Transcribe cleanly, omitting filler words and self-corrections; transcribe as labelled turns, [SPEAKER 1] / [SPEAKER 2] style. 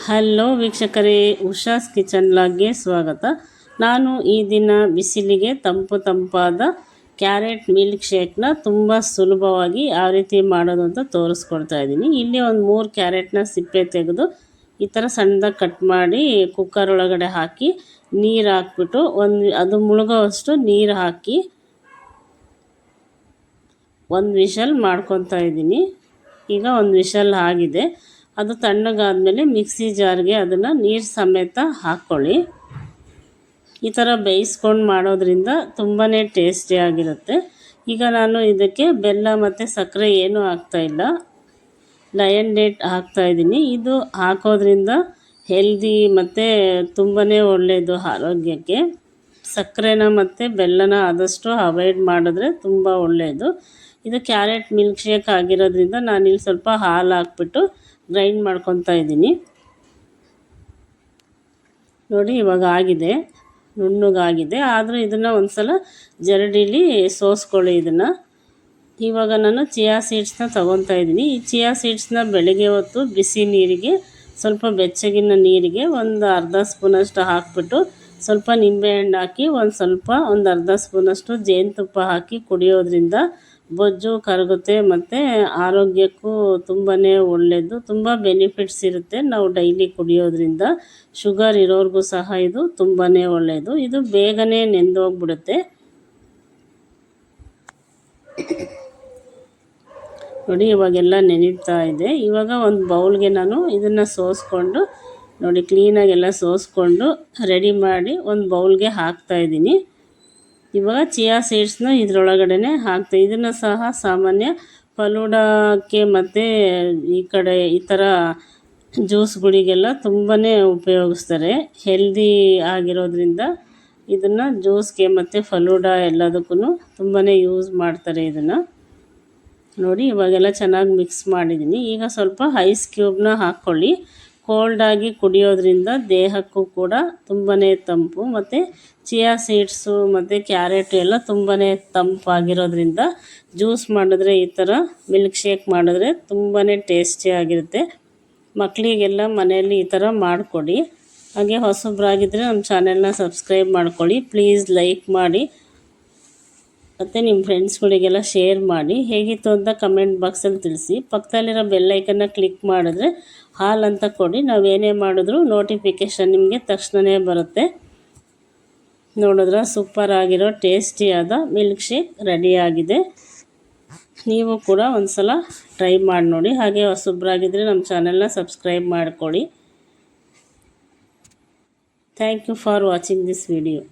[SPEAKER 1] Hello ವೀಕ್ಷಕರೇ, Usha's kitchen ಲಾಗ್ಗೆ ಸ್ವಾಗತ. ನಾನು ಈ ದಿನ ಬಿಸಿಲಿಗೆ ತಂಪಾದ ಕ್ಯಾರೆಟ್ ಮಿಲ್ಕ್ ಶೇಕ್ನ ತುಂಬ ಸುಲಭವಾಗಿ ಯಾವ ರೀತಿ ಮಾಡೋದು ಅಂತ ತೋರಿಸ್ಕೊಡ್ತಾ ಇದ್ದೀನಿ. ಇಲ್ಲಿ ಒಂದು 3 ಕ್ಯಾರೆಟ್ನ ಸಿಪ್ಪೆ ತೆಗೆದು ಈ ಥರ ಸಣ್ಣದಾಗಿ ಕಟ್ ಮಾಡಿ ಕುಕ್ಕರ್ ಒಳಗಡೆ ಹಾಕಿ ನೀರು ಹಾಕ್ಬಿಟ್ಟು ಅದು ಮುಳುಗೋವಷ್ಟು ನೀರು ಹಾಕಿ ಒಂದು ವಿಷಲ್ ಮಾಡ್ಕೊತಾ ಇದ್ದೀನಿ. ಈಗ ಒಂದು ವಿಷಲ್ ಆಗಿದೆ. ಅದು ತಣ್ಣಗಾದ್ಮೇಲೆ ಮಿಕ್ಸಿ ಜಾರ್ಗೆ ಅದನ್ನು ನೀರು ಸಮೇತ ಹಾಕ್ಕೊಳ್ಳಿ. ಈ ಥರ ಬೇಯಿಸ್ಕೊಂಡು ಮಾಡೋದ್ರಿಂದ ತುಂಬಾ ಟೇಸ್ಟಿಯಾಗಿರುತ್ತೆ. ಈಗ ನಾನು ಇದಕ್ಕೆ ಬೆಲ್ಲ ಮತ್ತು ಸಕ್ಕರೆ ಏನೂ ಹಾಕ್ತಾಯಿಲ್ಲ, ಲಯನ್ ಡೇಟ್ ಹಾಕ್ತಾಯಿದ್ದೀನಿ. ಇದು ಹಾಕೋದ್ರಿಂದ ಹೆಲ್ದಿ ಮತ್ತು ತುಂಬಾ ಒಳ್ಳೆಯದು ಆರೋಗ್ಯಕ್ಕೆ. ಸಕ್ಕರೆನ ಮತ್ತು ಬೆಲ್ಲನ ಆದಷ್ಟು ಅವಾಯ್ಡ್ ಮಾಡಿದ್ರೆ ತುಂಬ ಒಳ್ಳೆಯದು. ಇದು ಕ್ಯಾರೆಟ್ ಮಿಲ್ಕ್ ಶೇಕ್ ಆಗಿರೋದ್ರಿಂದ ನಾನಿಲ್ಲಿ ಸ್ವಲ್ಪ ಹಾಲು ಹಾಕ್ಬಿಟ್ಟು ಗ್ರೈಂಡ್ ಮಾಡ್ಕೊತಾ ಇದ್ದೀನಿ. ನೋಡಿ, ಇವಾಗ ಆಗಿದೆ, ನುಣ್ಣಗಾಗಿದೆ. ಆದರೂ ಇದನ್ನು ಒಂದು ಸಲ ಜರಡಿಲಿ ಸೋಸ್ಕೊಳ್ಳಿ. ಇವಾಗ ನಾನು ಚಿಯಾ ಸೀಡ್ಸ್ನ ತೊಗೊತಾ ಇದ್ದೀನಿ. ಈ ಚಿಯಾ ಸೀಡ್ಸ್ನ ಬೆಳಗ್ಗೆ ಹೊತ್ತು ಬಿಸಿ ನೀರಿಗೆ, ಸ್ವಲ್ಪ ಬೆಚ್ಚಗಿನ ನೀರಿಗೆ ಒಂದು ಅರ್ಧ ಸ್ಪೂನಷ್ಟು ಹಾಕ್ಬಿಟ್ಟು ಸ್ವಲ್ಪ ನಿಂಬೆಹಣ್ಣು ಹಾಕಿ ಒಂದು ಅರ್ಧ ಸ್ಪೂನಷ್ಟು ಜೇನುತುಪ್ಪ ಹಾಕಿ ಕುಡಿಯೋದ್ರಿಂದ ಬೊಜ್ಜು ಕರಗುತ್ತೆ ಮತ್ತು ಆರೋಗ್ಯಕ್ಕೂ ತುಂಬಾ ಒಳ್ಳೆಯದು. ತುಂಬ ಬೆನಿಫಿಟ್ಸ್ ಇರುತ್ತೆ ನಾವು ಡೈಲಿ ಕುಡಿಯೋದ್ರಿಂದ. ಶುಗರ್ ಇರೋರಿಗೂ ಸಹ ಇದು ತುಂಬಾ ಒಳ್ಳೆಯದು. ಇದು ಬೇಗನೆ ನೆಂದೋಗ್ಬಿಡುತ್ತೆ. ನೋಡಿ, ಇವಾಗೆಲ್ಲ ನೆನೀತಾ ಇದೆ. ಇವಾಗ ಒಂದು ಬೌಲ್ಗೆ ನಾನು ಇದನ್ನು ಸೋಸ್ಕೊಂಡು, ನೋಡಿ ಕ್ಲೀನಾಗೆಲ್ಲ ಸೋಸ್ಕೊಂಡು ರೆಡಿ ಮಾಡಿ ಒಂದು ಬೌಲ್ಗೆ ಹಾಕ್ತಾಯಿದ್ದೀನಿ. ಇವಾಗ ಚಿಯಾ ಸೀಡ್ಸ್ನ ಇದರೊಳಗಡೆ ಇದನ್ನು ಸಹ ಸಾಮಾನ್ಯ ಫಲೂಡಾಕ್ಕೆ ಮತ್ತು ಈ ಥರ ಜ್ಯೂಸ್ಗಳಿಗೆಲ್ಲ ತುಂಬಾ ಉಪಯೋಗಿಸ್ತಾರೆ. ಹೆಲ್ದಿ ಆಗಿರೋದ್ರಿಂದ ಇದನ್ನು ಜ್ಯೂಸ್ಗೆ ಮತ್ತು ಫಲೂಡಾ ಎಲ್ಲದಕ್ಕೂ ತುಂಬಾ ಯೂಸ್ ಮಾಡ್ತಾರೆ ಇದನ್ನು. ನೋಡಿ, ಇವಾಗೆಲ್ಲ ಚೆನ್ನಾಗಿ ಮಿಕ್ಸ್ ಮಾಡಿದ್ದೀನಿ. ಈಗ ಸ್ವಲ್ಪ ಐಸ್ ಕ್ಯೂಬ್ನ ಹಾಕ್ಕೊಳ್ಳಿ. ಕೋಲ್ಡಾಗಿ ಕುಡಿಯೋದ್ರಿಂದ ದೇಹಕ್ಕೂ ಕೂಡ ತುಂಬಾ ತಂಪು. ಮತ್ತು ಚಿಯಾ ಸೀಡ್ಸು ಮತ್ತು ಕ್ಯಾರೆಟ್ ಎಲ್ಲ ತುಂಬಾ ತಂಪಾಗಿರೋದ್ರಿಂದ ಜ್ಯೂಸ್ ಮಾಡಿದ್ರೆ, ಈ ಥರ ಮಿಲ್ಕ್ ಶೇಕ್ ಮಾಡಿದ್ರೆ ತುಂಬಾ ಟೇಸ್ಟಿಯಾಗಿರುತ್ತೆ. ಮಕ್ಕಳಿಗೆಲ್ಲ ಮನೆಯಲ್ಲಿ ಈ ಥರ ಮಾಡಿಕೊಡಿ. ಹಾಗೆ ಹೊಸಬ್ರಾಗಿದ್ದರೆ ನಮ್ಮ ಚಾನೆಲ್ನ ಸಬ್ಸ್ಕ್ರೈಬ್ ಮಾಡ್ಕೊಳ್ಳಿ. ಪ್ಲೀಸ್ ಲೈಕ್ ಮಾಡಿ ಮತ್ತು ನಿಮ್ಮ ಫ್ರೆಂಡ್ಸ್ಗಳಿಗೆಲ್ಲ ಶೇರ್ ಮಾಡಿ. ಹೇಗಿತ್ತು ಅಂತ ಕಮೆಂಟ್ ಬಾಕ್ಸಲ್ಲಿ ತಿಳಿಸಿ. ಪಕ್ಕದಲ್ಲಿರೋ ಬೆಲ್ಲೈಕನ್ನ ಕ್ಲಿಕ್ ಮಾಡಿದ್ರೆ ಹಾಲ್ ಅಂತ ಕೊಡಿ. ನಾವೇನೇ ಮಾಡಿದ್ರೂ ನೋಟಿಫಿಕೇಷನ್ ನಿಮಗೆ ತಕ್ಷಣವೇ ಬರುತ್ತೆ. ನೋಡಿದ್ರೆ ಸೂಪರ್ ಆಗಿರೋ ಟೇಸ್ಟಿಯಾದ ಮಿಲ್ಕ್ ಶೇಕ್ ರೆಡಿಯಾಗಿದೆ. ನೀವು ಕೂಡ ಒಂದು ಸಲ ಟ್ರೈ ಮಾಡಿ ನೋಡಿ. ಹಾಗೆ ಹೊಸಬ್ರಾಗಿದ್ದರೆ ನಮ್ಮ ಚಾನೆಲ್ನ ಸಬ್ಸ್ಕ್ರೈಬ್ ಮಾಡ್ಕೊಳ್ಳಿ. Thank you for watching this video.